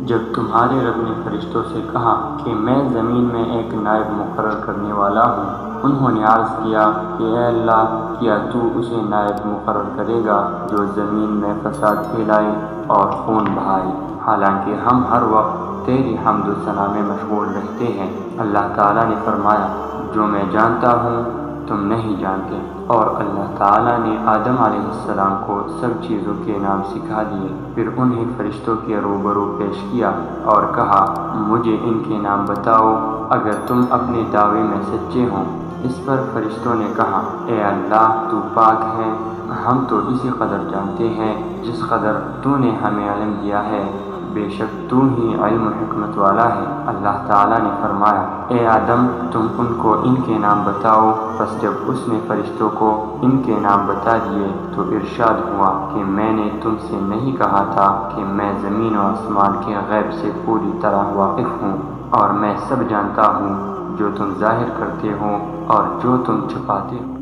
جب تمہارے رب نے فرشتوں سے کہا کہ میں زمین میں ایک نائب مقرر کرنے والا ہوں، انہوں نے عرض کیا کہ اے اللہ، کیا تو اسے نائب مقرر کرے گا جو زمین میں فساد پھیلائے اور خون بہائے، حالانکہ ہم ہر وقت تیری حمد و ثنا میں مشغول رہتے ہیں۔ اللہ تعالیٰ نے فرمایا، جو میں جانتا ہوں تم نہیں جانتے۔ اور اللہ تعالیٰ نے آدم علیہ السلام کو سب چیزوں کے نام سکھا دیے، پھر انہیں فرشتوں کے روبرو پیش کیا اور کہا، مجھے ان کے نام بتاؤ اگر تم اپنے دعوے میں سچے ہو۔ اس پر فرشتوں نے کہا، اے اللہ، تو پاک ہے، ہم تو اسی قدر جانتے ہیں جس قدر تو نے ہمیں علم دیا ہے، بے شک تو ہی علم و حکمت والا ہے۔ اللہ تعالیٰ نے فرمایا، اے آدم، تم ان کو ان کے نام بتاؤ۔ پس جب اس نے فرشتوں کو ان کے نام بتا دیے تو ارشاد ہوا کہ میں نے تم سے نہیں کہا تھا کہ میں زمین و آسمان کے غیب سے پوری طرح واقف ہوں، اور میں سب جانتا ہوں جو تم ظاہر کرتے ہو اور جو تم چھپاتے ہو۔